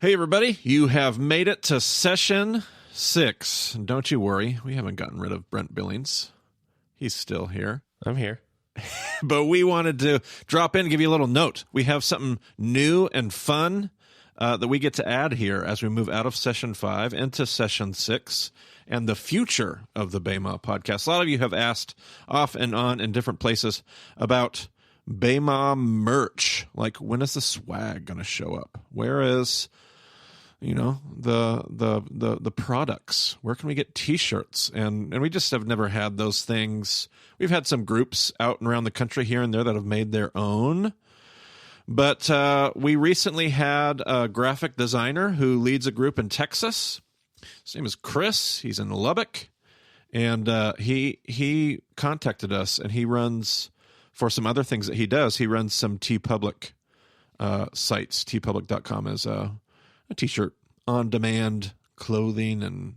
Hey, everybody. You have made it to session 6. Don't you worry. We haven't gotten rid of Brent Billings. He's still here. I'm here. But we wanted to drop in and give you a little note. We have something new and fun that we get to add here as we move out of session 5 into session 6 and the future of the BEMA podcast. A lot of you have asked off and on in different places about BEMA merch. Like, when is the swag going to show up? Where is, the products? Where can we get T-shirts? And we just have never had those things. We've had some groups out and around the country here and there that have made their own. But we recently had a graphic designer who leads a group in Texas. His name is Chris. He's in Lubbock. And he contacted us, and he runs, for some other things that he does, he runs some TeePublic sites. TeePublic.com is a T-shirt on-demand clothing and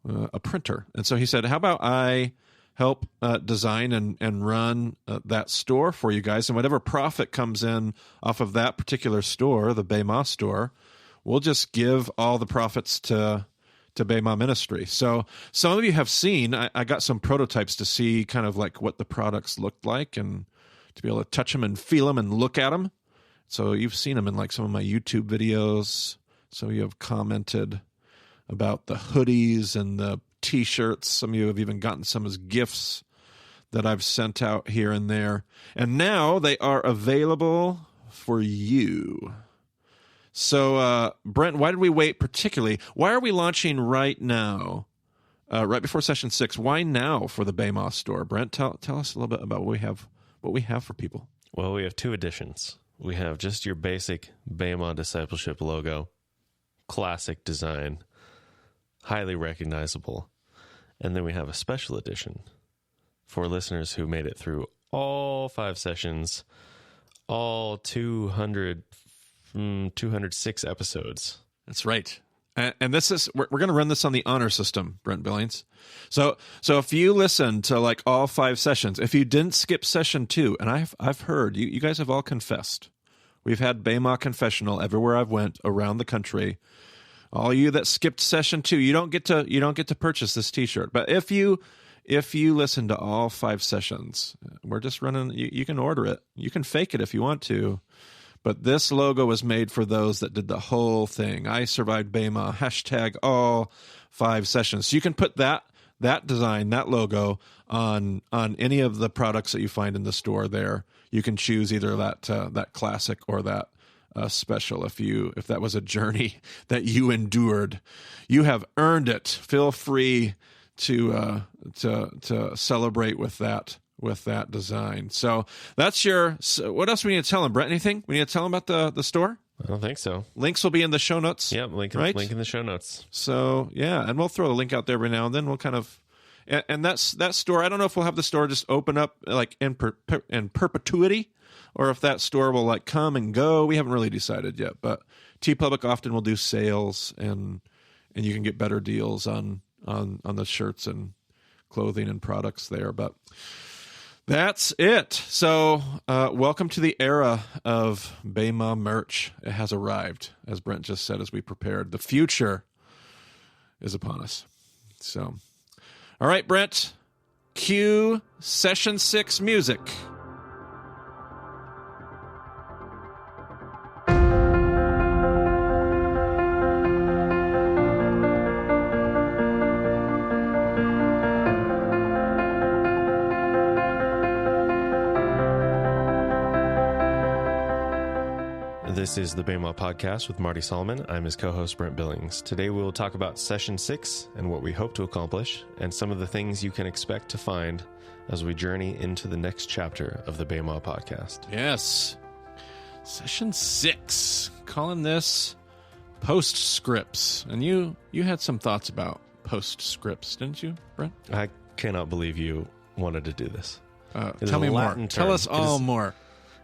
a printer. And so he said, how about I help design and run that store for you guys, and whatever profit comes in off of that particular store, the BEMA store, we'll just give all the profits to BEMA Ministry. So some of you have seen, I got some prototypes to see kind of like what the products looked like and to be able to touch them and feel them and look at them. So you've seen them in like some of my YouTube videos. Some of you have commented about the hoodies and the T-shirts. Some of you have even gotten some as gifts that I've sent out here and there. And now they are available for you. So, Brent, why did we wait particularly? Why are we launching right now, right before session 6? Why now for the BEMA store? Brent, tell us a little bit about what we have for people. Well, we have 2 editions. We have just your basic BEMA discipleship logo, classic design, highly recognizable. And then we have a special edition for listeners who made it through all 5 sessions, all 206 episodes. That's right. And this is, we're going to run this on the honor system, Brent Billings. So if you listen to like all 5 sessions, if you didn't skip session 2, and I've heard, you guys have all confessed. We've had BEMA confessional everywhere I've went around the country. All you that skipped session 2, you don't get to purchase this T-shirt. But if you listen to all 5 sessions, we're just running. You can order it. You can fake it if you want to. But this logo was made for those that did the whole thing. I survived BEMA. # all 5 sessions. So you can put that design, that logo on any of the products that you find in the store. There, you can choose either that classic or that special. If that was a journey that you endured, you have earned it. Feel free to celebrate with that design. So that's what else we need to tell them, Brent? Anything we need to tell them about the store? I don't think so. Links will be in the show notes. Yep, link in the show notes. So yeah, and we'll throw the link out there every now and then. We'll kind of, and that store. I don't know if we'll have the store just open up like in perpetuity, or if that store will like come and go. We haven't really decided yet. But TeePublic often will do sales, and you can get better deals on the shirts and clothing and products there. But that's it. So welcome to the era of BEMA merch. It has arrived, as Brent just said, as we prepared. The future is upon us. So, all right, Brent, cue session 6 music. This is the BEMA Podcast with Marty Solomon. I'm his co-host, Brent Billings. Today we will talk about Session 6 and what we hope to accomplish, and some of the things you can expect to find as we journey into the next chapter of the BEMA Podcast. Yes. Session 6. Calling this postscripts. And you had some thoughts about postscripts, didn't you, Brent? I cannot believe you wanted to do this. Tell me more. Tell us all more.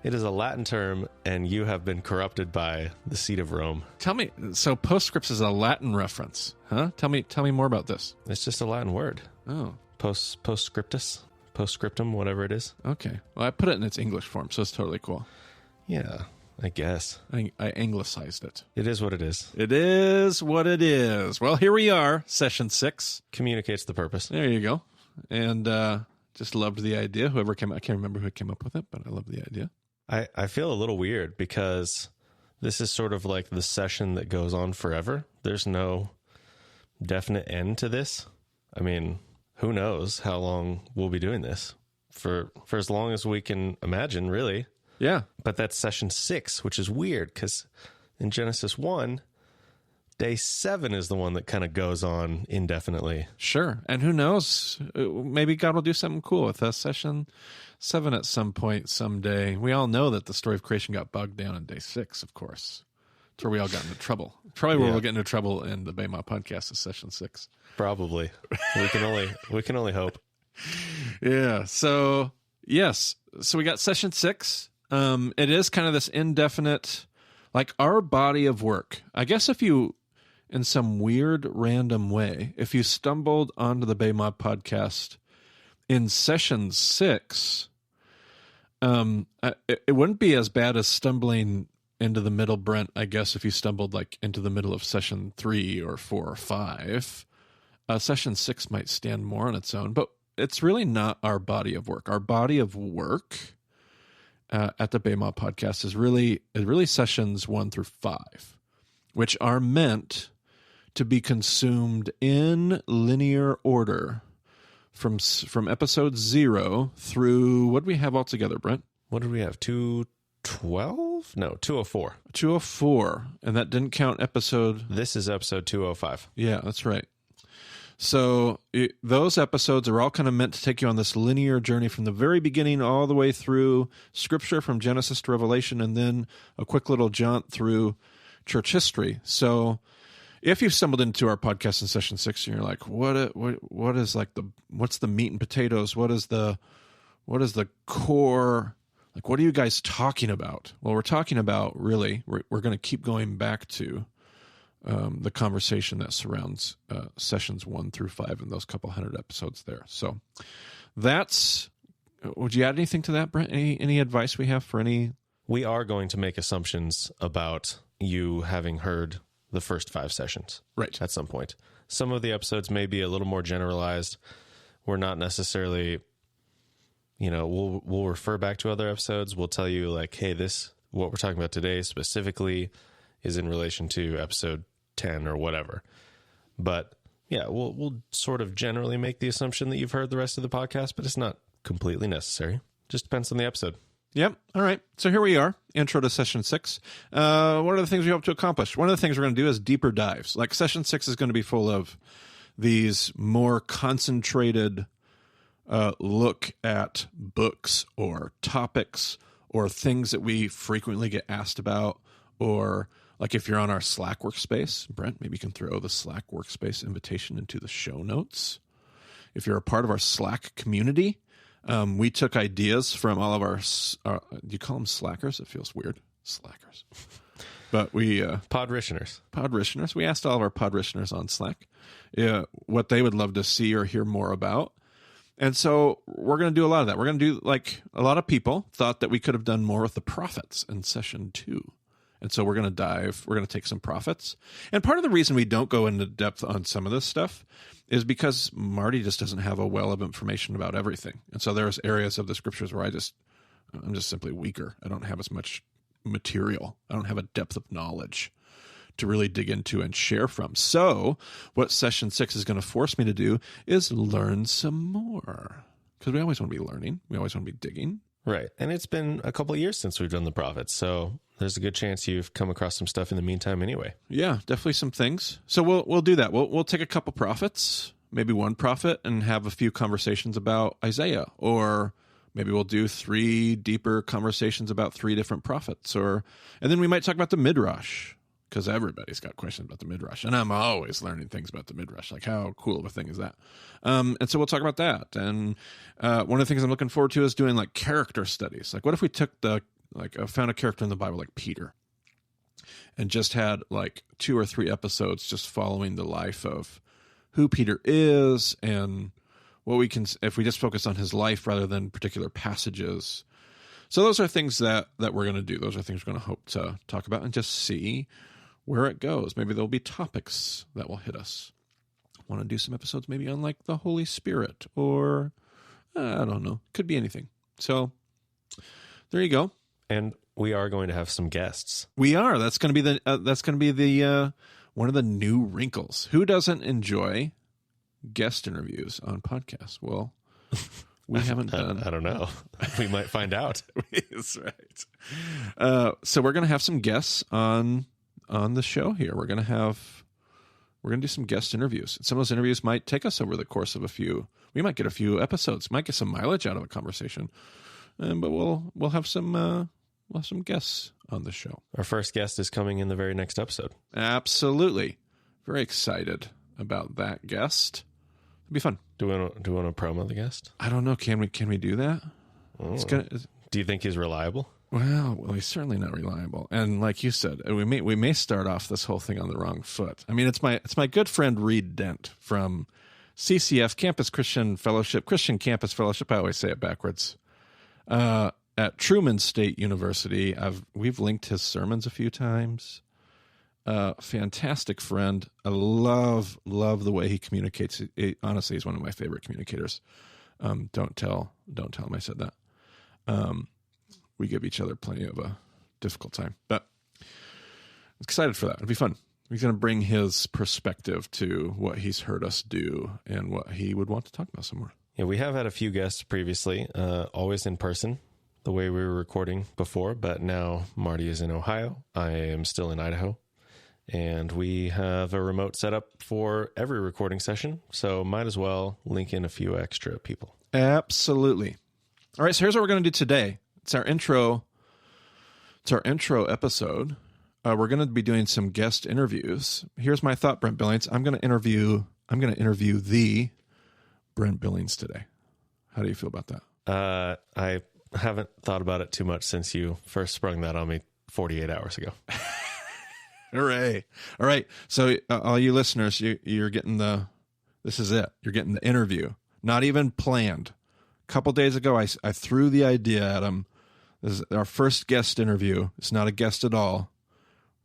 It is a Latin term, and you have been corrupted by the seat of Rome. Tell me, so postscripts is a Latin reference, huh? Tell me more about this. It's just a Latin word. Oh. Postscriptum, whatever it is. Okay. Well, I put it in its English form, so it's totally cool. Yeah. I guess. I anglicized it. It is what it is. It is what it is. Well, here we are, session 6. Communicates the purpose. There you go. And just loved the idea. Whoever came, I can't remember who came up with it, but I love the idea. I feel a little weird because this is sort of like the session that goes on forever. There's no definite end to this. I mean, who knows how long we'll be doing this? For as long as we can imagine, really. Yeah. But that's session 6, which is weird because in Genesis 1, day 7 is the one that kind of goes on indefinitely. Sure. And who knows? Maybe God will do something cool with us. Session 7 at some point, someday. We all know that the story of creation got bogged down in day 6, of course. That's where we all got into trouble. Probably where we'll get into trouble in the BEMA Podcast is session 6. Probably. We can only hope. Yeah. So, yes. So we got session 6. It is kind of this indefinite, like our body of work. I guess if you, in some weird random way, if you stumbled onto the BEMA Podcast in session 6, it wouldn't be as bad as stumbling into the middle, Brent, I guess, if you stumbled like into the middle of session 3 or 4 or 5. Session 6 might stand more on its own, but it's really not our body of work. Our body of work at the BEMA Podcast is really sessions 1 through 5, which are meant to be consumed in linear order from episode 0 through, what do we have altogether, Brent? What did we have? 212? No, 204. 204, and that didn't count episode... This is episode 205. Yeah, that's right. So those episodes are all kind of meant to take you on this linear journey from the very beginning all the way through Scripture from Genesis to Revelation, and then a quick little jaunt through church history. So if you stumbled into our podcast in session 6 and you're like, what is like what's the meat and potatoes? What is the core? Like, what are you guys talking about? Well, we're talking about we're going to keep going back to the conversation that surrounds sessions 1 through 5 and those couple hundred episodes there. So would you add anything to that, Brent? Any advice we have for any? We are going to make assumptions about you having heard the first 5 sessions. Right. At some point. Some of the episodes may be a little more generalized. We're not necessarily, we'll refer back to other episodes. We'll tell you like, hey, what we're talking about today specifically is in relation to episode 10 or whatever. But yeah, we'll sort of generally make the assumption that you've heard the rest of the podcast, but it's not completely necessary. Just depends on the episode. Yep. All right. So here we are, intro to session 6. What are the things we hope to accomplish? One of the things we're going to do is deeper dives. Like session 6 is going to be full of these more concentrated look at books or topics or things that we frequently get asked about, or like if you're on our Slack workspace, Brent, maybe you can throw the Slack workspace invitation into the show notes. If you're a part of our Slack community, we took ideas from all of our, do you call them slackers? It feels weird. Slackers. But we... Podritioners. We asked all of our podritioners on Slack what they would love to see or hear more about. And so we're going to do a lot of that. We're going to do, like, a lot of people thought that we could have done more with the prophets in session 2. And so we're going to take some prophets. And part of the reason we don't go into depth on some of this stuff is because Marty just doesn't have a well of information about everything. And so there's areas of the scriptures where I'm just simply weaker. I don't have as much material. I don't have a depth of knowledge to really dig into and share from. So what session 6 is going to force me to do is learn some more, because we always want to be learning. We always want to be digging. Right. And it's been a couple of years since we've done the prophets, so there's a good chance you've come across some stuff in the meantime anyway. Yeah, definitely some things. So we'll do that. We'll take a couple prophets, maybe one prophet, and have a few conversations about Isaiah, or maybe we'll do 3 deeper conversations about 3 different prophets, and then we might talk about the Midrash, because everybody's got questions about the Midrash, and I'm always learning things about the Midrash, like how cool of a thing is that? And so we'll talk about that. And one of the things I'm looking forward to is doing like character studies. Like, what if we took found a character in the Bible like Peter, and just had like 2 or 3 episodes just following the life of who Peter is, and what we can, if we just focus on his life rather than particular passages. So those are things that we're going to do. Those are things we're going to hope to talk about and just see where it goes. Maybe there'll be topics that will hit us. Want to do some episodes maybe on like the Holy Spirit, or I don't know. Could be anything. So there you go. And we are going to have some guests. We are. That's going to be the one of the new wrinkles. Who doesn't enjoy guest interviews on podcasts? Well, we haven't done. I don't know. We might find out. That's right. So we're going to have some guests on the show here. We're going to do some guest interviews. Some of those interviews might take us over the course of we might get a few episodes, might get some mileage out of a conversation. But we'll have some guests on the show. Our first guest is coming in the very next episode. Absolutely. Very excited about that guest. It'll be fun. Do we want to promo the guest? I don't know. Can we do that? Do you think he's reliable? Well, he's certainly not reliable. And like you said, we may start off this whole thing on the wrong foot. I mean, it's my good friend Reed Dent from CCF, Christian Campus Fellowship. I always say it backwards. At Truman State University. We've linked his sermons a few times. Fantastic friend. I love the way he communicates. Honestly, he's one of my favorite communicators. Don't tell him I said that. We give each other plenty of a difficult time, but I'm excited for that. It'll be fun. He's going to bring his perspective to what he's heard us do and what he would want to talk about some more. Yeah, we have had a few guests previously, always in person, the way we were recording before, but now Marty is in Ohio. I am still in Idaho, and we have a remote setup for every recording session, so might as well link in a few extra people. Absolutely. All right, so here's what we're going to do today. It's our intro episode. We're going to be doing some guest interviews. Here's my thought, Brent Billings. I'm going to interview the Brent Billings today. How do you feel about that? I haven't thought about it too much since you first sprung that on me 48 hours ago. Hooray. All right. So all you listeners, you're getting this is it. You're getting the interview. Not even planned. A couple days ago, I threw the idea at him. This is our first guest interview. It's not a guest at all.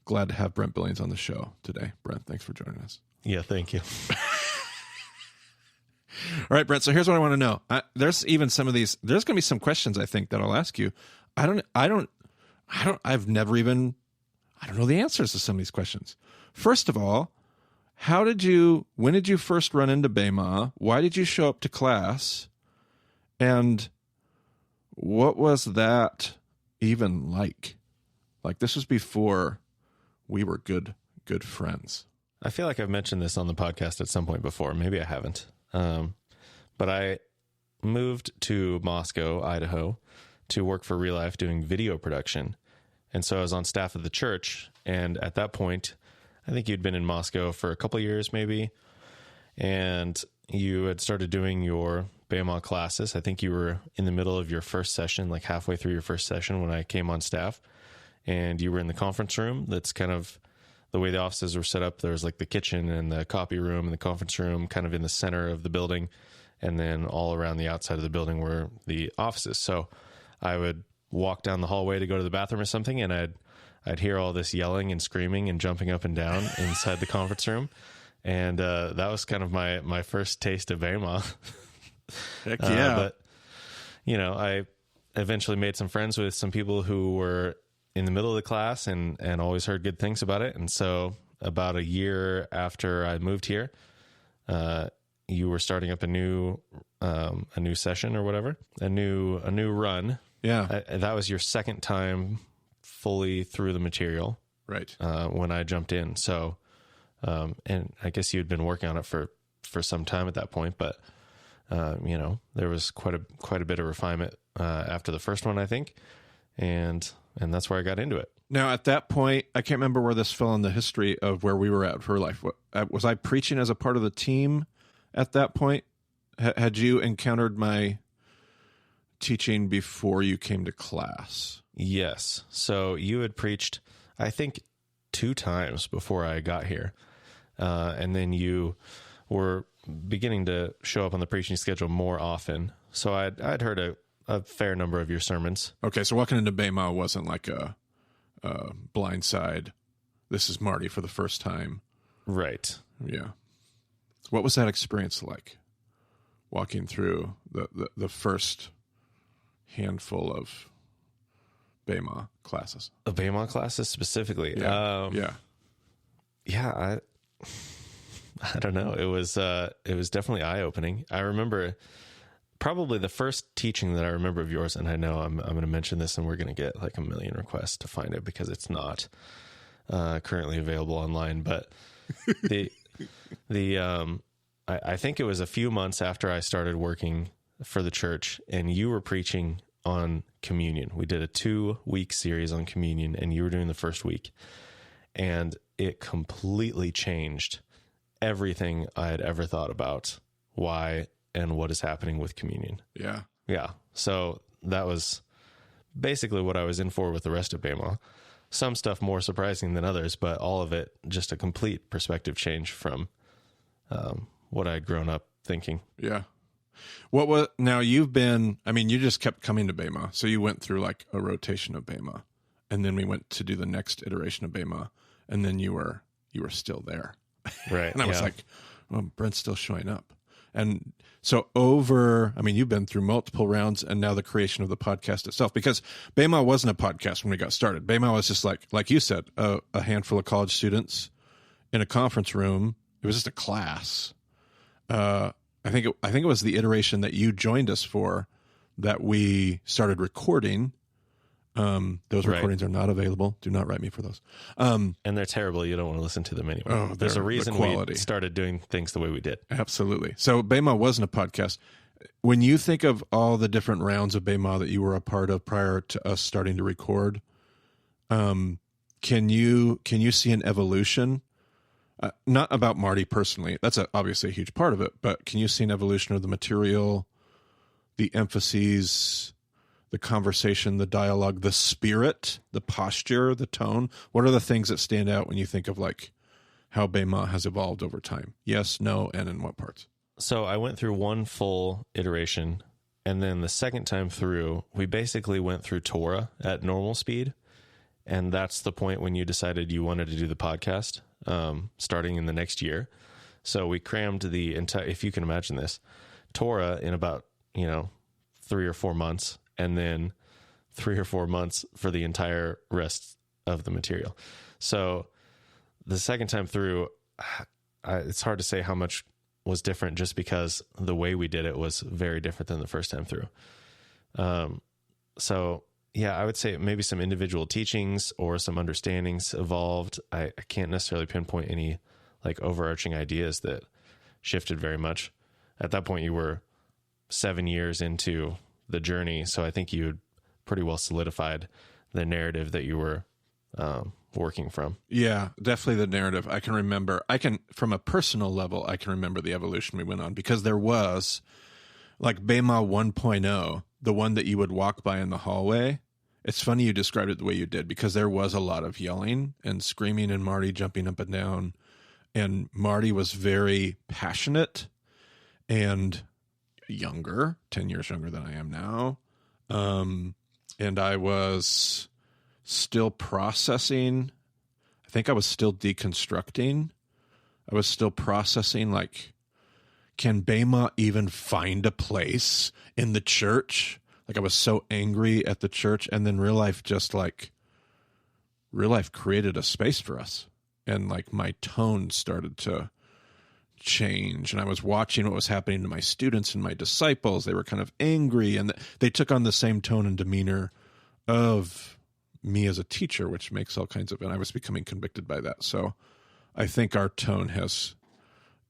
Glad to have Brent Billings on the show today. Brent, thanks for joining us. Yeah, thank you. All right, Brent. So here's what I want to know. There's even some of these. There's going to be some questions I think that I'll ask you. I don't know the answers to some of these questions. First of all, when did you first run into BEMA? Why did you show up to class? And what was that even like? Like, this was before we were good friends. I feel like I've mentioned this on the podcast at some point before. Maybe I haven't. But I moved to Moscow, Idaho, to work for Real Life doing video production. And so I was on staff of the church. And at that point, I think you'd been in Moscow for a couple of years, maybe. And you had started doing your BEMA classes. I think you were in the middle of your first session, like halfway through your first session when I came on staff. And you were in the conference room. That's kind of the way the offices were set up. There's like the kitchen and the copy room and the conference room kind of in the center of the building. And then all around the outside of the building were the offices. So I would walk down the hallway to go to the bathroom or something, and I'd hear all this yelling and screaming and jumping up and down inside the conference room. And that was kind of my first taste of BEMA. Heck yeah. But, I eventually made some friends with some people who were in the middle of the class and always heard good things about it. And so about a year after I moved here, you were starting up a new session or whatever, a new run. Yeah. That was your second time fully through the material. Right. When I jumped in. So, and I guess you had been working on it for some time at that point, but, there was quite a bit of refinement, after the first one, I think. And that's where I got into it. Now, at that point, I can't remember where this fell in the history of where we were at for life. Was I preaching as a part of the team at that point? Had you encountered my teaching before you came to class? Yes. So you had preached, I think, 2 times before I got here. And then you were beginning to show up on the preaching schedule more often. So I'd heard a fair number of your sermons. Okay, so walking into BEMA wasn't like a blindside. This is Marty for the first time. Right. Yeah. What was that experience like? Walking through the first handful of BEMA classes. The BEMA classes specifically. Yeah. Yeah. I don't know. It was definitely eye-opening. I remember probably the first teaching that I remember of yours, and I know I'm going to mention this and we're going to get like 1 million requests to find it because it's not currently available online, but I think it was a few months after I started working for the church, and you were preaching on communion. We did a 2-week series on communion, and you were doing the first week, and it completely changed everything I had ever thought about why and what is happening with communion. Yeah. Yeah. So that was basically what I was in for with the rest of BEMA. Some stuff more surprising than others, but all of it just a complete perspective change from what I had grown up thinking. Yeah. Now you just kept coming to BEMA. So you went through like a rotation of BEMA, and then we went to do the next iteration of BEMA, and then you were still there. Right. And I was like, well, Brent's still showing up. And so you've been through multiple rounds and now the creation of the podcast itself, because BEMA wasn't a podcast when we got started. BEMA was just like you said, a handful of college students in a conference room. It was just a class. I think it was the iteration that you joined us for that we started recording. Those recordings are not available. Do not write me for those. And they're terrible. You don't want to listen to them anyway. Oh, there's a reason we started doing things the way we did. Absolutely. So BEMA wasn't a podcast. When you think of all the different rounds of BEMA that you were a part of prior to us starting to record, can you see an evolution? Not about Marty personally. That's obviously a huge part of it. But can you see an evolution of the material, the emphases, the conversation, the dialogue, the spirit, the posture, the tone? What are the things that stand out when you think of like how BEMA has evolved over time? Yes, no, and in what parts? So I went through one full iteration, and then the second time through, we basically went through Torah at normal speed. And that's the point when you decided you wanted to do the podcast, starting in the next year. So we crammed the entire, if you can imagine this, Torah in about, 3 or 4 months, and then 3 or 4 months for the entire rest of the material. So the second time through, it's hard to say how much was different just because the way we did it was very different than the first time through. So yeah, I would say maybe some individual teachings or some understandings evolved. I can't necessarily pinpoint any like overarching ideas that shifted very much. At that point, you were 7 years into the journey, so I think you had pretty well solidified the narrative that you were working from. Yeah, definitely the narrative. From a personal level, I can remember the evolution we went on, because there was like BEMA 1.0, the one that you would walk by in the hallway. It's funny you described it the way you did, because there was a lot of yelling and screaming and Marty jumping up and down. And Marty was very passionate and younger, 10 years younger than I am now. And I was still processing. I think I was still deconstructing. I was still processing, like, can BEMA even find a place in the church? Like, I was so angry at the church, and then real life created a space for us. And like my tone started to change, and I was watching what was happening to my students and my disciples. They were kind of angry, and they took on the same tone and demeanor of me as a teacher, which makes all kinds of, and I was becoming convicted by that. So I think our tone has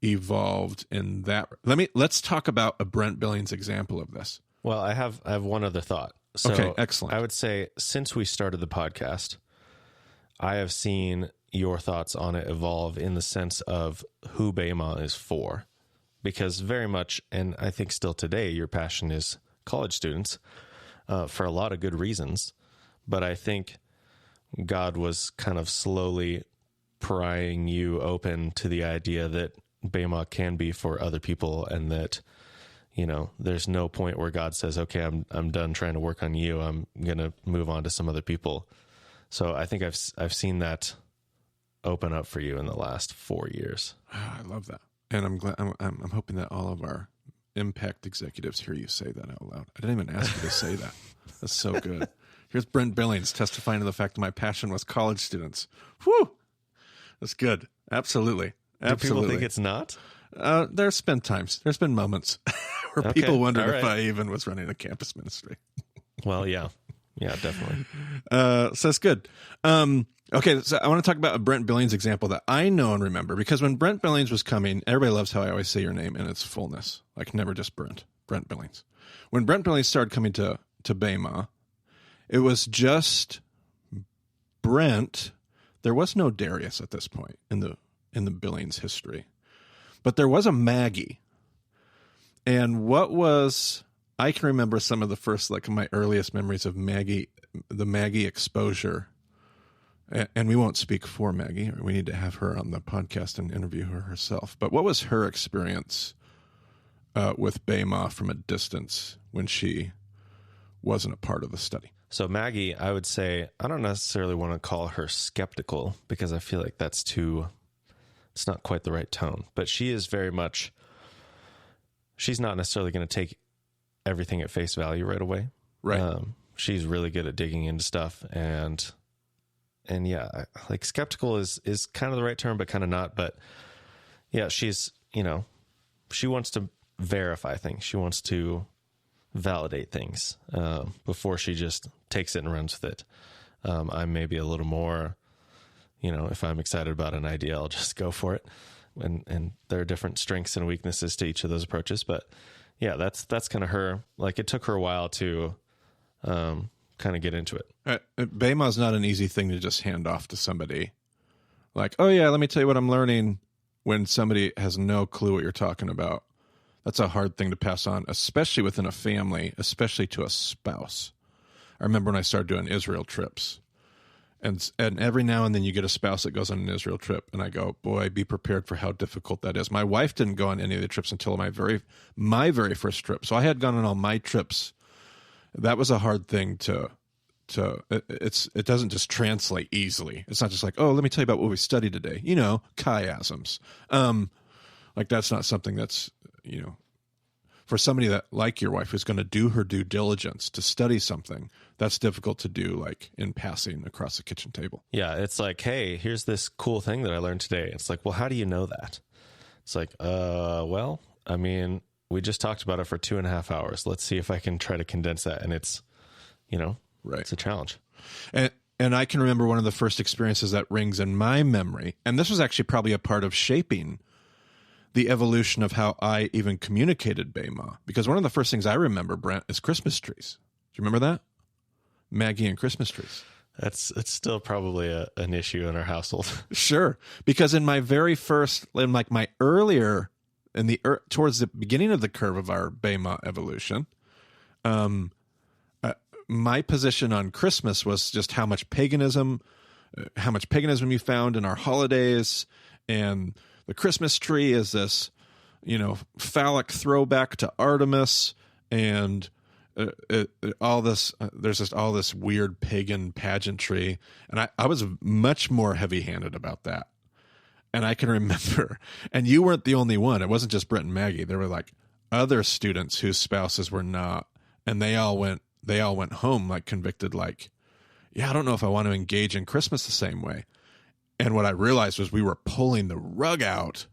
evolved in that. Let's talk about a Brent Billings example of this. Well, I have one other thought. So okay, excellent. I would say since we started the podcast, I have seen your thoughts on it evolve in the sense of who BEMA is for, because very much, and I think still today, your passion is college students for a lot of good reasons. But I think God was kind of slowly prying you open to the idea that BEMA can be for other people, and that there's no point where God says, okay, I'm done trying to work on you. I'm going to move on to some other people. So I think I've seen that open up for you in the last 4 years. Oh, I love that. And I'm glad, I'm hoping that all of our impact executives hear you say that out loud. I didn't even ask you to say that. That's so good. Here's Brent Billings testifying to the fact that my passion was college students. Whew. That's good. Absolutely. Do people think it's not? There's been times. There's been moments where people wondered if I even was running a campus ministry. Well, yeah. Yeah, definitely. So that's good. Okay, so I want to talk about a Brent Billings example that I know and remember, because when Brent Billings was coming, everybody loves how I always say your name in its fullness, like never just Brent Billings. When Brent Billings started coming to BEMA, it was just Brent. There was no Darius at this point in the Billings history, but there was a Maggie. And I can remember some of the first, like my earliest memories of Maggie, the Maggie exposure. And we won't speak for Maggie. We need to have her on the podcast and interview her herself. But what was her experience with BEMA from a distance when she wasn't a part of the study? So Maggie, I would say, I don't necessarily want to call her skeptical, because I feel like it's not quite the right tone. But she is very much, she's not necessarily going to take everything at face value right away. Right. She's really good at digging into stuff, and yeah, like skeptical is kind of the right term, but kind of not. But yeah, she's, she wants to verify things. She wants to validate things before she just takes it and runs with it. I'm maybe a little more, if I'm excited about an idea, I'll just go for it. And there are different strengths and weaknesses to each of those approaches. But yeah, that's kind of her. Like, it took her a while to kind of get into it. BEMA is not an easy thing to just hand off to somebody. Like, oh yeah, let me tell you what I'm learning, when somebody has no clue what you're talking about. That's a hard thing to pass on, especially within a family, especially to a spouse. I remember when I started doing Israel trips, and every now and then you get a spouse that goes on an Israel trip, and I go, boy, be prepared for how difficult that is. My wife didn't go on any of the trips until my very first trip. So I had gone on all my trips. That was a hard thing it doesn't just translate easily. It's not just like, oh, let me tell you about what we studied today. Chiasms. Like, that's not something that's, for somebody that, like your wife, who's going to do her due diligence to study something, that's difficult to do, like in passing across the kitchen table. Yeah. It's like, hey, here's this cool thing that I learned today. It's like, well, how do you know that? It's like, well, I mean, we just talked about it for 2.5 hours. Let's see if I can try to condense that. And it's, right. It's a challenge. And I can remember one of the first experiences that rings in my memory, and this was actually probably a part of shaping the evolution of how I even communicated BEMA. Because one of the first things I remember, Brent, is Christmas trees. Do you remember that? Maggie and Christmas trees. It's still probably an issue in our household. Sure. Because in my very first, towards the beginning of the curve of our BEMA evolution, my position on Christmas was just how much paganism you found in our holidays, and the Christmas tree is this, phallic throwback to Artemis, and there's just all this weird pagan pageantry, and I was much more heavy-handed about that. And I can remember, and you weren't the only one. It wasn't just Brent and Maggie. There were like other students whose spouses were not, and they all went home like convicted, like, yeah, I don't know if I want to engage in Christmas the same way. And what I realized was we were pulling the rug out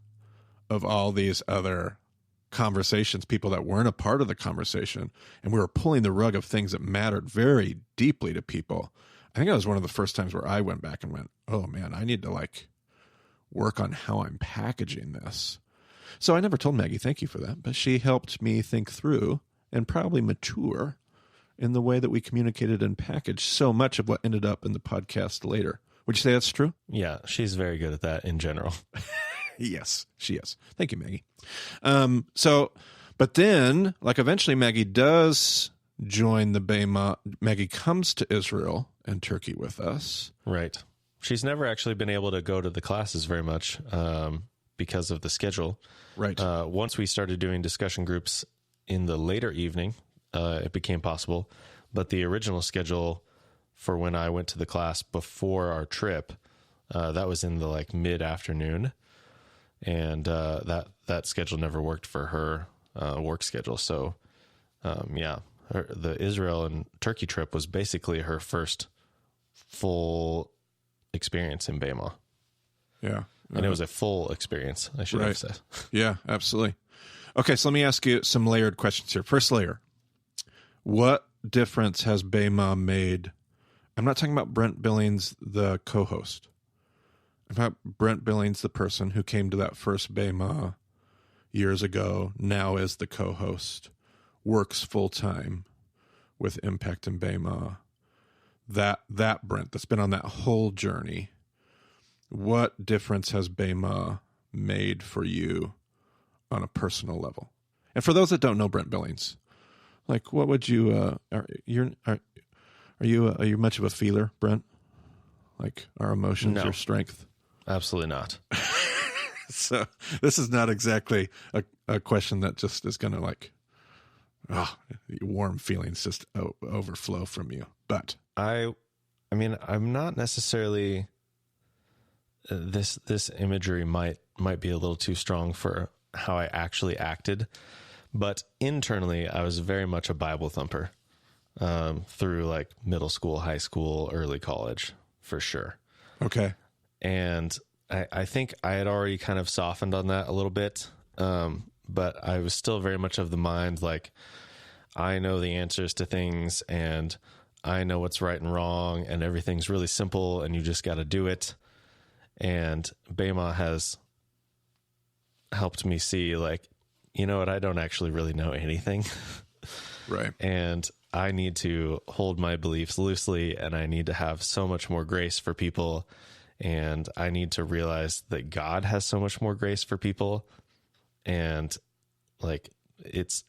of all these other conversations, people that weren't a part of the conversation, and we were pulling the rug of things that mattered very deeply to people. I think that was one of the first times where I went back and went, oh man, I need to like work on how I'm packaging this. So I never told Maggie thank you for that, but she helped me think through and probably mature in the way that we communicated and packaged so much of what ended up in the podcast later. Would you say that's true? Yeah, she's very good at that in general. Yes, she is. Thank you, Maggie. But then, like, eventually Maggie does join the BEMA. Maggie comes to Israel and Turkey with us. Right. She's never actually been able to go to the classes very much because of the schedule. Right. Once we started doing discussion groups in the later evening, it became possible. But the original schedule for when I went to the class before our trip, that was in the like mid-afternoon. And that schedule never worked for her work schedule. So, the Israel and Turkey trip was basically her first full experience in BEMA. Yeah. And it was a full experience, I should have said. Yeah, absolutely. Okay, so let me ask you some layered questions here. First layer, what difference has BEMA made? I'm not talking about Brent Billings, the co-host. I'm talking about Brent Billings, the person who came to that first BEMA years ago, now is the co-host, works full-time with Impact and BEMA. That Brent that's been on that whole journey, what difference has BEMA made for you on a personal level? And for those that don't know Brent Billings, like, what would you? Are you much of a feeler, Brent? Like, our emotions, No. your strength? Absolutely not. So this is not exactly a question that just is going to like, warm feelings just overflow from you. But I mean, I'm not necessarily. This imagery might be a little too strong for how I actually acted, but internally I was very much a Bible thumper through like middle school, high school, early college, for sure. okay, And I think I had already kind of softened on that a little bit, but I was still very much of the mind like, I know the answers to things and I know what's right and wrong and everything's really simple and you just got to do it. And BEMA has helped me see, like, you know what, I don't actually really know anything. right. And I need to hold my beliefs loosely, and I need to have so much more grace for people. And I need to realize that God has so much more grace for people. And like,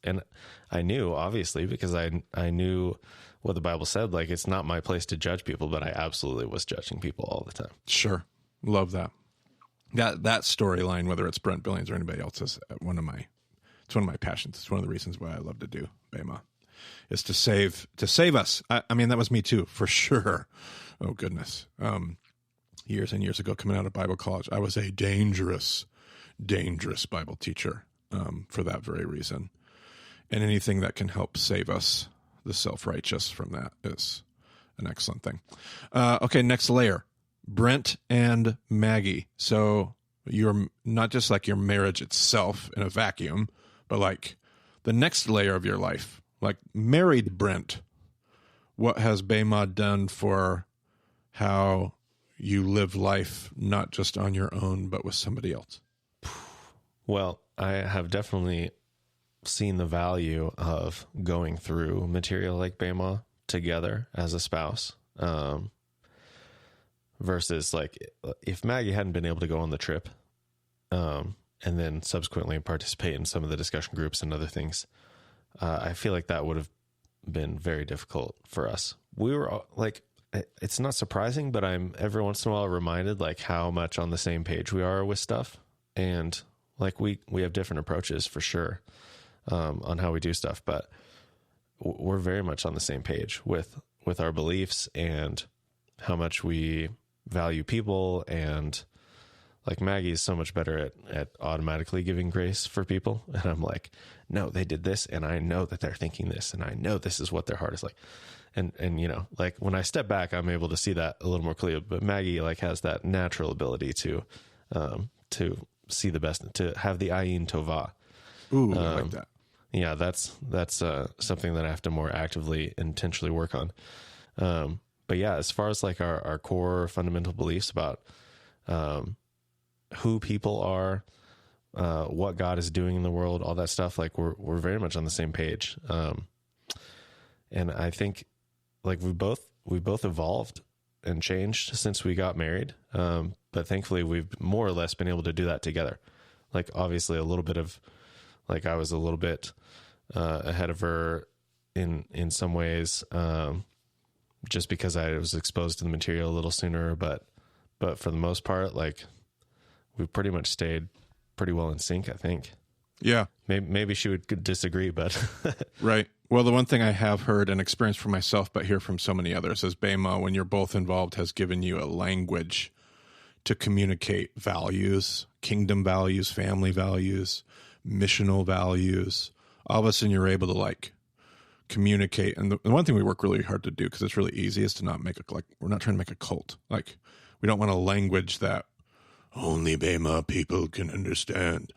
and I knew, obviously, because I knew what the Bible said, like, it's not my place to judge people, but I absolutely was judging people all the time. Sure. Love that. That storyline, whether it's Brent Billings or anybody else, is one of my passions. It's one of the reasons why I love to do BEMA, is to save us. I mean, that was me too, for sure. Oh goodness. Years and years ago, coming out of Bible college, I was a dangerous Bible teacher, for that very reason. And anything that can help save us, the self-righteous, from that is an excellent thing. Okay. Next layer. Brent and Maggie. So you're not just like your marriage itself in a vacuum, but like the next layer of your life, like married Brent. What has BEMA done for how you live life, not just on your own, but with somebody else? Well, I have definitely seen the value of going through material like BEMA together as a spouse. Versus like if Maggie hadn't been able to go on the trip, and then subsequently participate in some of the discussion groups and other things, I feel like that would have been very difficult for us. We were like, it's not surprising, but I'm every once in a while reminded like how much on the same page we are with stuff. And like we have different approaches for sure, on how we do stuff, but we're very much on the same page with our beliefs and how much we value people. And like Maggie is so much better at automatically giving grace for people. And I'm like, no, they did this. And I know that they're thinking this, and I know this is what their heart is like. And, you know, like when I step back, I'm able to see that a little more clearly, but Maggie like has that natural ability to see the best, to have the ayin tovah. Ooh, I like that. Yeah, that's something that I have to more actively, intentionally work on. But yeah, as far as like our core fundamental beliefs about who people are, what God is doing in the world, all that stuff, like we're very much on the same page. And I think like we both evolved and changed since we got married. But thankfully we've more or less been able to do that together. Like obviously a little bit of like, I was a little bit ahead of her in some ways, just because I was exposed to the material a little sooner, but for the most part, like we pretty much stayed pretty well in sync, I think. Yeah. Maybe she would disagree, but Right. Well, the one thing I have heard and experienced for myself, but hear from so many others, is BEMA, when you're both involved, has given you a language to communicate values, kingdom values, family values, missional values. All of a sudden, you're able to like communicate. And the one thing we work really hard to do, because it's really easy, is to not make we're not trying to make a cult. Like, we don't want a language that only BEMA people can understand.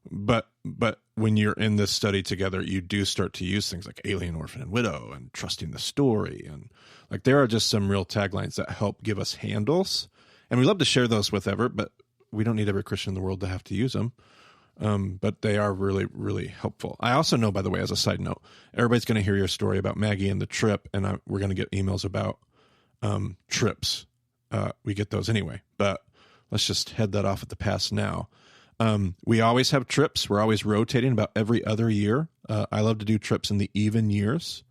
But when you're in this study together, you do start to use things like alien, orphan, and widow, and trusting the story. And like, there are just some real taglines that help give us handles. And we love to share those with Everett, but we don't need every Christian in the world to have to use them. But they are really, really helpful. I also know, by the way, as a side note, everybody's going to hear your story about Maggie and the trip, and we're going to get emails about trips. We get those anyway, but let's just head that off at the pass now. We always have trips. We're always rotating about every other year. I love to do trips in the even years.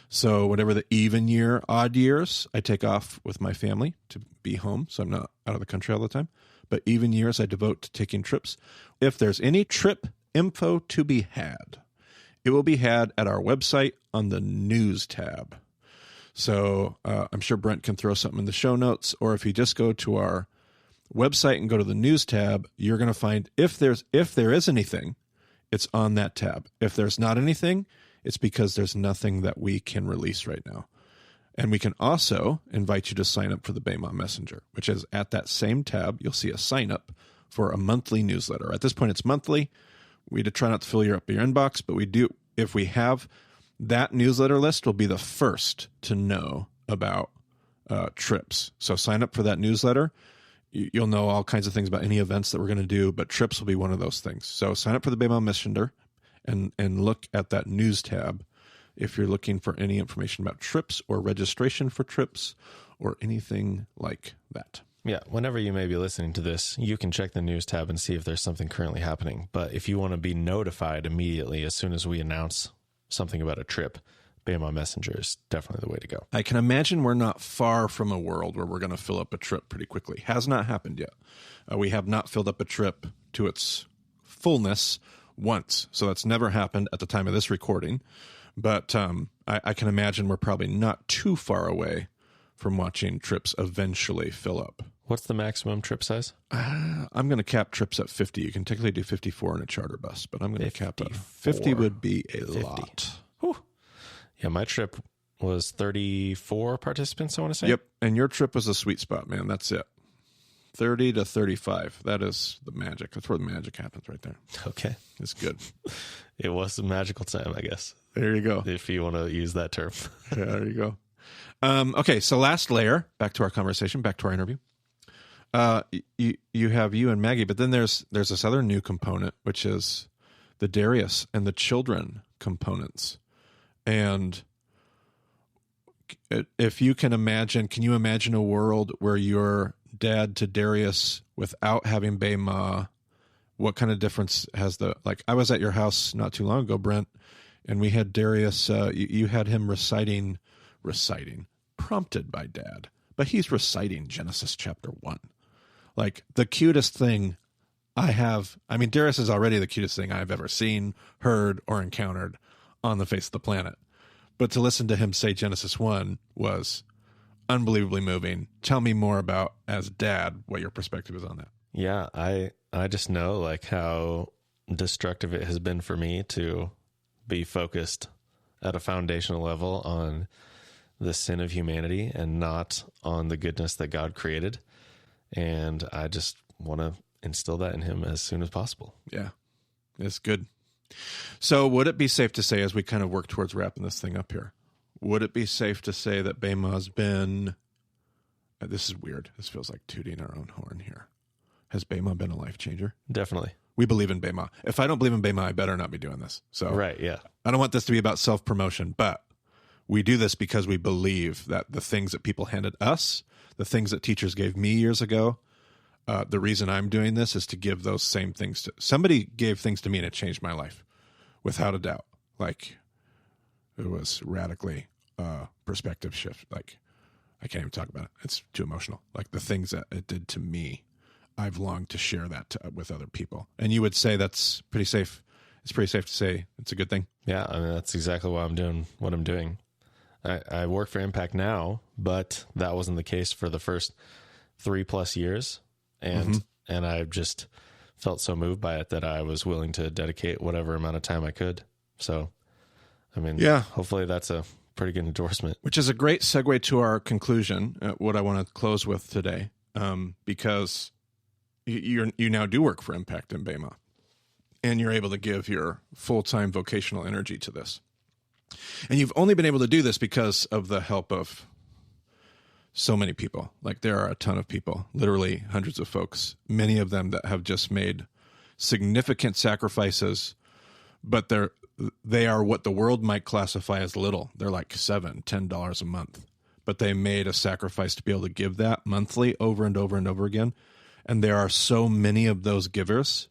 So whatever the even year, odd years, I take off with my family to be home, so I'm not out of the country all the time. But even years, I devote to taking trips. If there's any trip info to be had, it will be had at our website on the news tab. So I'm sure Brent can throw something in the show notes, or if you just go to our website and go to the news tab, you're going to find if there is anything, it's on that tab. If there's not anything, it's because there's nothing that we can release right now. And we can also invite you to sign up for the BEMA Messenger, which is at that same tab. You'll see a sign up for a monthly newsletter. At this point, it's monthly. We try not to fill up your inbox, but we do. If we have that newsletter list, will be the first to know about trips. So sign up for that newsletter. You'll know all kinds of things about any events that we're going to do, but trips will be one of those things. So sign up for the BEMA Messenger and look at that news tab if you're looking for any information about trips or registration for trips or anything like that. Yeah, whenever you may be listening to this, you can check the news tab and see if there's something currently happening. But if you want to be notified immediately as soon as we announce something about a trip, BEMA Messenger is definitely the way to go. I can imagine we're not far from a world where we're going to fill up a trip pretty quickly. Has not happened yet. We have not filled up a trip to its fullness once. So that's never happened at the time of this recording. But I can imagine we're probably not too far away from watching trips eventually fill up. What's the maximum trip size? I'm going to cap trips at 50. You can technically do 54 in a charter bus, but I'm going to cap it. 50 would be a 50. Lot. Whew. Yeah, my trip was 34 participants, I want to say. Yep, and your trip was a sweet spot, man. That's it. 30 to 35. That is the magic. That's where the magic happens right there. Okay. It's good. It was a magical time, I guess. There you go. If you want to use that term. Yeah, there you go. Okay, so last layer, back to our conversation, back to our interview. You have you and Maggie, but then there's this other new component, which is the Darius and the children components. And if you can you imagine a world where you're dad to Darius without having BEMA? What kind of difference has I was at your house not too long ago, Brent, and we had Darius, you had him reciting, prompted by dad, but he's reciting Genesis chapter 1. Like the cutest thing Darius is already the cutest thing I've ever seen, heard, or encountered on the face of the planet. But to listen to him say Genesis 1 was unbelievably moving. Tell me more about, as dad, what your perspective is on that. Yeah, I just know like how destructive it has been for me to be focused at a foundational level on the sin of humanity and not on the goodness that God created. And I just want to instill that in him as soon as possible. Yeah, it's good. So would it be safe to say, as we kind of work towards wrapping this thing up here, would it be safe to say that BEMA's been, this is weird, this feels like tooting our own horn here. Has BEMA been a life changer? Definitely. We believe in BEMA. If I don't believe in BEMA, I better not be doing this. So right, yeah. I don't want this to be about self-promotion, but we do this because we believe that the things that people handed us, the things that teachers gave me years ago, the reason I'm doing this is to give those same things to somebody. Gave things to me and it changed my life without a doubt. Like it was radically perspective shift. Like I can't even talk about it. It's too emotional. Like the things that it did to me. I've longed to share that with other people. And you would say that's pretty safe. It's pretty safe to say it's a good thing. Yeah, I mean, that's exactly why I'm doing what I'm doing. I work for Impact now, but that wasn't the case for the first 3+ years. And I just felt so moved by it that I was willing to dedicate whatever amount of time I could. So, I mean, hopefully that's a pretty good endorsement. Which is a great segue to our conclusion, what I want to close with today, because you now do work for Impact and BEMA, and you're able to give your full-time vocational energy to this. And you've only been able to do this because of the help of so many people. Like, there are a ton of people, literally hundreds of folks, many of them that have just made significant sacrifices, but they are what the world might classify as little. They're like $7-10 a month, but they made a sacrifice to be able to give that monthly over and over and over again. And there are so many of those givers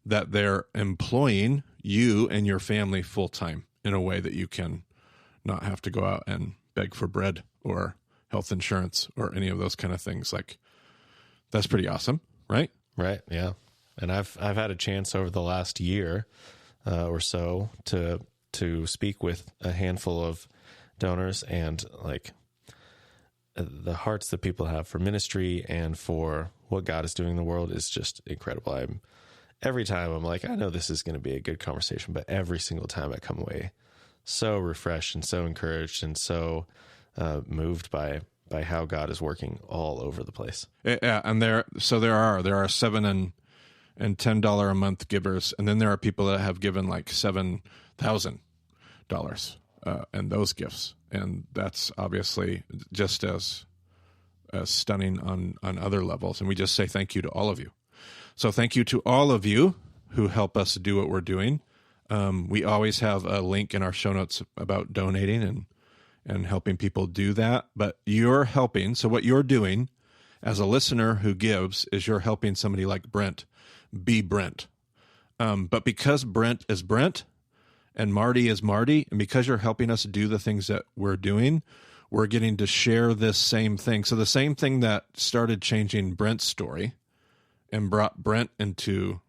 that they're employing you and your family full time in a way that you can not have to go out and beg for bread or health insurance or any of those kind of things. Like, that's pretty awesome, right? Right. Yeah. And I've had a chance over the last year or so to speak with a handful of donors, and like the hearts that people have for ministry and for what God is doing in the world is just incredible. Every time I'm like, I know this is going to be a good conversation, but every single time I come away so refreshed and so encouraged and so moved by how God is working all over the place. Yeah, and there are $7 and $10 a month givers, and then there are people that have given like $7,000 and those gifts, and that's obviously just as stunning on other levels. And we just say thank you to all of you. So thank you to all of you who help us do what we're doing. We always have a link in our show notes about donating and helping people do that. But you're helping. So what you're doing as a listener who gives is you're helping somebody like Brent be Brent. But because Brent is Brent and Marty is Marty, and because you're helping us do the things that we're doing, we're getting to share this same thing. So the same thing that started changing Brent's story and brought Brent into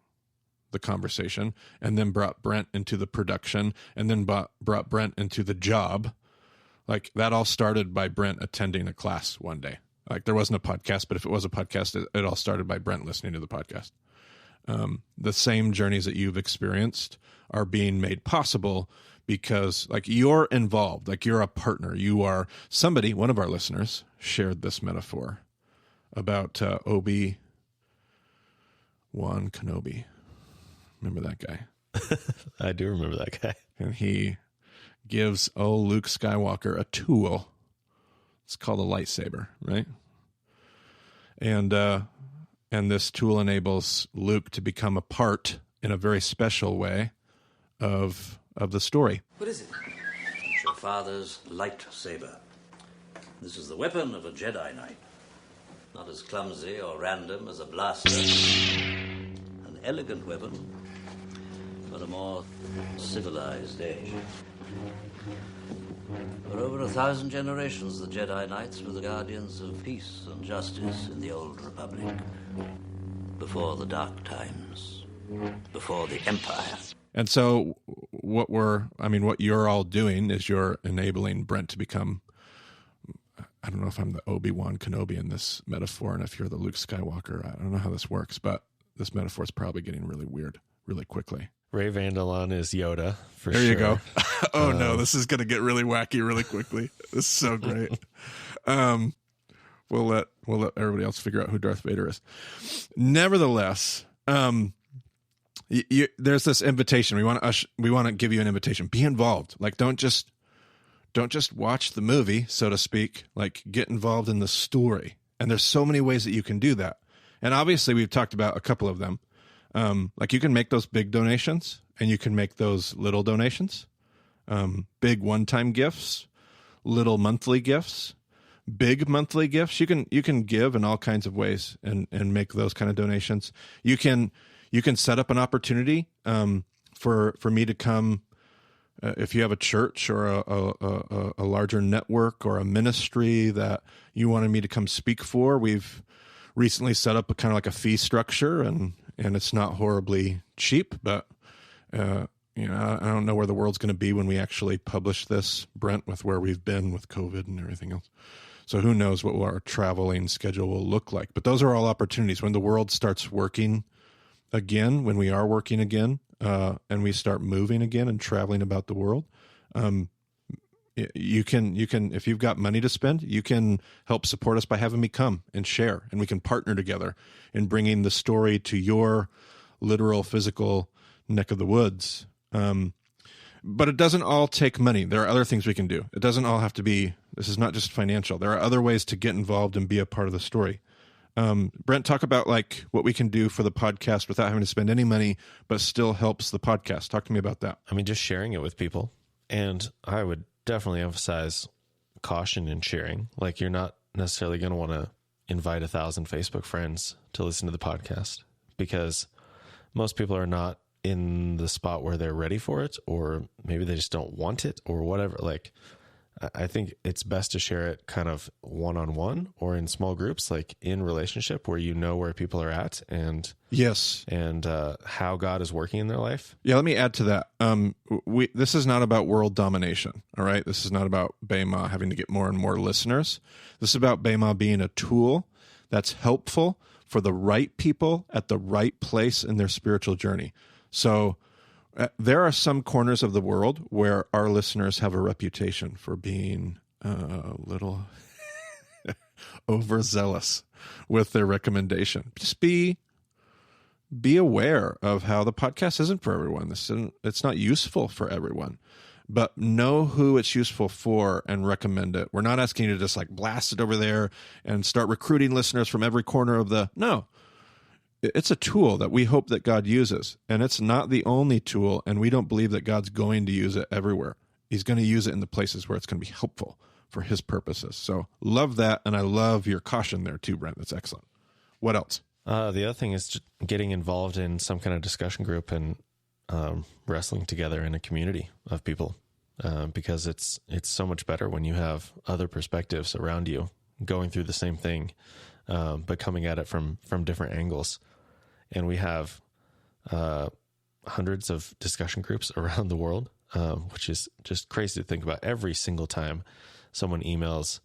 the conversation, and then brought Brent into the production, and then brought Brent into the job. Like, that all started by Brent attending a class one day. Like, there wasn't a podcast, but if it was a podcast, it all started by Brent listening to the podcast. The same journeys that you've experienced are being made possible because, like, you're involved, like you're a partner. You are somebody. One of our listeners shared this metaphor about Obi-Wan Kenobi. Remember that guy? I do remember that guy. And he gives Luke Skywalker a tool. It's called a lightsaber, right? And this tool enables Luke to become a part in a very special way of the story. What is it? It's your father's lightsaber. This is the weapon of a Jedi Knight. Not as clumsy or random as a blaster. An elegant weapon for a more civilized age. For over 1,000 generations, the Jedi Knights were the guardians of peace and justice in the Old Republic. Before the Dark Times. Before the Empire. And so what you're all doing is you're enabling Brent to become, I don't know if I'm the Obi-Wan Kenobi in this metaphor, and if you're the Luke Skywalker, I don't know how this works, but this metaphor is probably getting really weird really quickly. Ray Vandalon is Yoda, for there sure. There you go. Oh, no, this is going to get really wacky really quickly. This is so great. We'll let everybody else figure out who Darth Vader is. Nevertheless, there's this invitation. We want to give you an invitation. Be involved. Like, don't just watch the movie, so to speak. Like, get involved in the story. And there's so many ways that you can do that. And obviously, we've talked about a couple of them. Like, you can make those big donations, and you can make those little donations. Big one-time gifts, little monthly gifts, big monthly gifts. You can give in all kinds of ways and make those kind of donations. You can set up an opportunity for me to come. If you have a church or a larger network or a ministry that you wanted me to come speak for, we've recently set up a kind of like a fee structure, and it's not horribly cheap, but you know, I don't know where the world's going to be when we actually publish this, Brent, with where we've been with COVID and everything else. So who knows what our traveling schedule will look like. But those are all opportunities. When the world starts working again, when we are working again, and we start moving again and traveling about the world, you can, if you've got money to spend, you can help support us by having me come and share, and we can partner together in bringing the story to your literal, physical neck of the woods. But it doesn't all take money. There are other things we can do. It doesn't all have to be, this is not just financial. There are other ways to get involved and be a part of the story. Brent, talk about like what we can do for the podcast without having to spend any money, but still helps the podcast. Talk to me about that. I mean, just sharing it with people. And I would definitely emphasize caution in sharing. Like, you're not necessarily going to want to invite 1,000 Facebook friends to listen to the podcast, because most people are not in the spot where they're ready for it, or maybe they just don't want it or whatever. Like, I think it's best to share it kind of one-on-one or in small groups, like in relationship, where you know where people are at and yes, and how God is working in their life. Yeah, let me add to that. This is not about world domination, all right? This is not about BEMA having to get more and more listeners. This is about BEMA being a tool that's helpful for the right people at the right place in their spiritual journey. So there are some corners of the world where our listeners have a reputation for being a little overzealous with their recommendation. Just be aware of how the podcast isn't for everyone. It's not useful for everyone, but know who it's useful for and recommend it. We're not asking you to just like blast it over there and start recruiting listeners from every corner of no. It's a tool that we hope that God uses, and it's not the only tool, and we don't believe that God's going to use it everywhere. He's going to use it in the places where it's going to be helpful for his purposes. So love that, and I love your caution there too, Brent. That's excellent. What else? The other thing is just getting involved in some kind of discussion group and wrestling together in a community of people, because it's so much better when you have other perspectives around you going through the same thing, but coming at it from different angles. And we have hundreds of discussion groups around the world, which is just crazy to think about. Every single time someone emails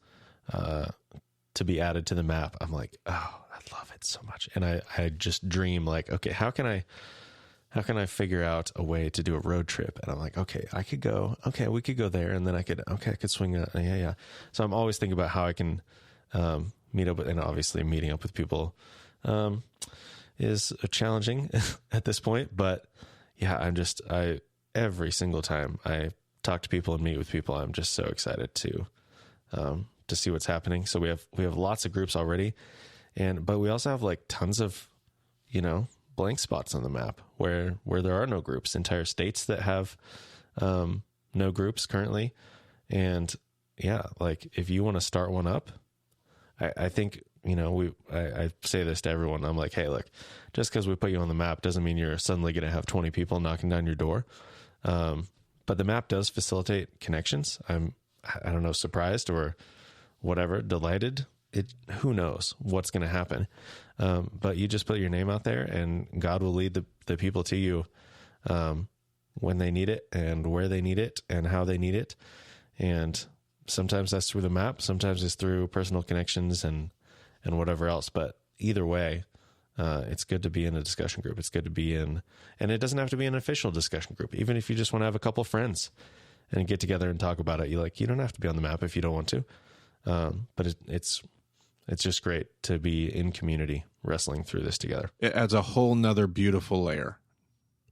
to be added to the map, I'm like, oh, I love it so much. And I just dream like, okay, how can I figure out a way to do a road trip? And I'm like, okay, we could go there, and then I could swing it. Yeah. So I'm always thinking about how I can meet up with, and obviously meeting up with people is challenging at this point, but yeah, every single time I talk to people and meet with people, I'm just so excited to see what's happening. So we have lots of groups already, but we also have like tons of, blank spots on the map where there are no groups, entire states that have no groups currently. And yeah, like if you want to start one up, I think, I say this to everyone. I'm like, hey, look, just because we put you on the map doesn't mean you're suddenly going to have 20 people knocking down your door. But the map does facilitate connections. I don't know, surprised or whatever, delighted. Who knows what's going to happen. But you just put your name out there, and God will lead the people to you when they need it and where they need it and how they need it. And sometimes that's through the map. Sometimes it's through personal connections and whatever else. But either way, it's good to be in a discussion group. It's good to be in, and it doesn't have to be an official discussion group. Even if you just want to have a couple friends and get together and talk about it, you don't have to be on the map if you don't want to. But it's just great to be in community wrestling through this together. It adds a whole nother beautiful layer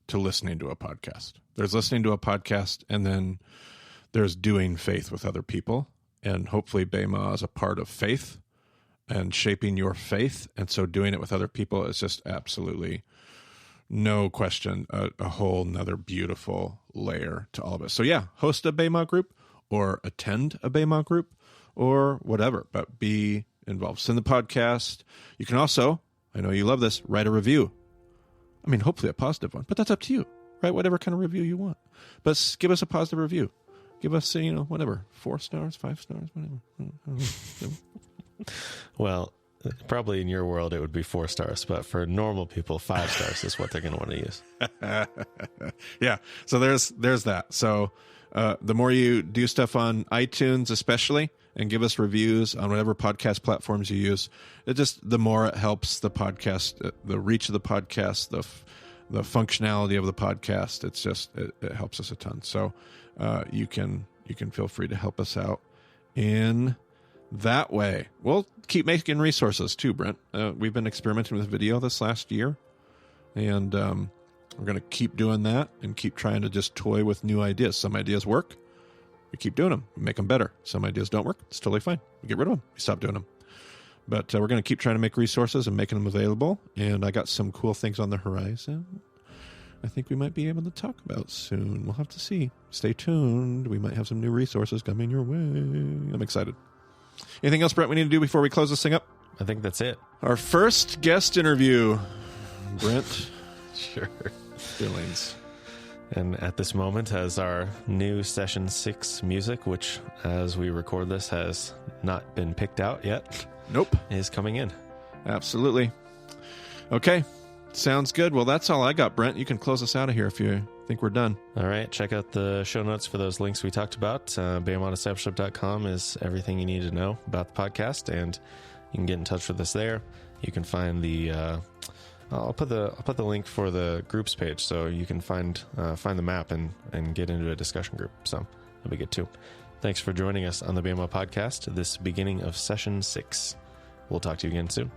to listening to a podcast. There's listening to a podcast, and then there's doing faith with other people. And hopefully BEMA is a part of faith and shaping your faith. And so doing it with other people is just absolutely, no question, a whole nother beautiful layer to all of us. So yeah, host a BEMA group or attend a BEMA group or whatever, but be involved. Send the podcast. You can also, I know you love this, write a review. I mean, hopefully a positive one, but that's up to you. Write whatever kind of review you want. But give us a positive review. Give us, whatever, 4 stars, 5 stars, whatever. Well, Probably in your world, it would be 4 stars, but for normal people, 5 stars is what they're going to want to use. Yeah. So there's that. So the more you do stuff on iTunes, especially, and give us reviews on whatever podcast platforms you use, the more it helps the podcast, the reach of the podcast, the functionality of the podcast. It helps us a ton. So you can feel free to help us out in that way. We'll keep making resources too, Brent. We've been experimenting with video this last year, and we're going to keep doing that and keep trying to just toy with new ideas. Some ideas work. We keep doing them. We make them better. Some ideas don't work. It's totally fine. We get rid of them. We stop doing them. But we're going to keep trying to make resources and making them available. And I got some cool things on the horizon I think we might be able to talk about soon. We'll have to see. Stay tuned. We might have some new resources coming your way. I'm excited. Anything else, Brent, we need to do before we close this thing up? I think that's it. Our first guest interview, Brent. Sure. Billings. And at this moment, as our new Session 6 music, which as we record this has not been picked out yet. Nope. Is coming in. Absolutely. Okay. Sounds good. Well, that's all I got, Brent. You can close us out of here if you think we're done. All right. Check out the show notes for those links we talked about. BEMA is everything you need to know about the podcast, and you can get in touch with us there. You can find the... I'll put the link for the groups page so you can find the map and get into a discussion group. So that'll be good too. Thanks for joining us on the BEMA Podcast, this beginning of Session 6. We'll talk to you again soon.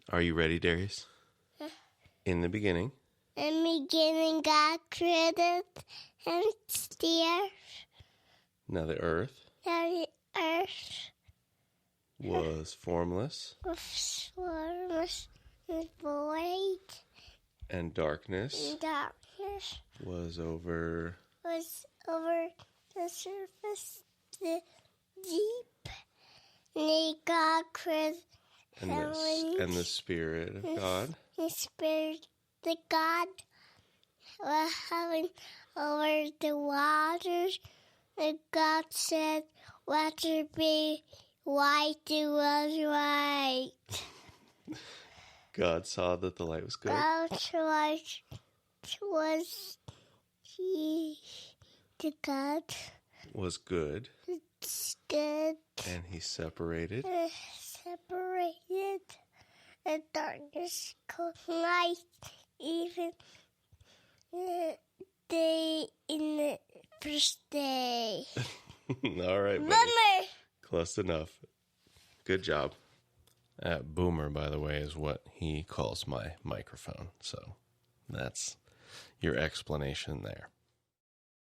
Are you ready, Darius? In the beginning. In the beginning, God created and the earth. Now the earth The earth was formless, was formless and void, and darkness and darkness was over was over the surface, the deep. And God created and the Spirit of God the Spirit, the God, was hovering over the waters. And God said, "Let there be light." It was right. God saw that the light was good. God's light was the God. Was good. It's good. And he separated Separated the darkness called light, even day in the first day. All right, buddy. Bummer! Close enough. Good job. Boomer, by the way, is what he calls my microphone. So that's your explanation there.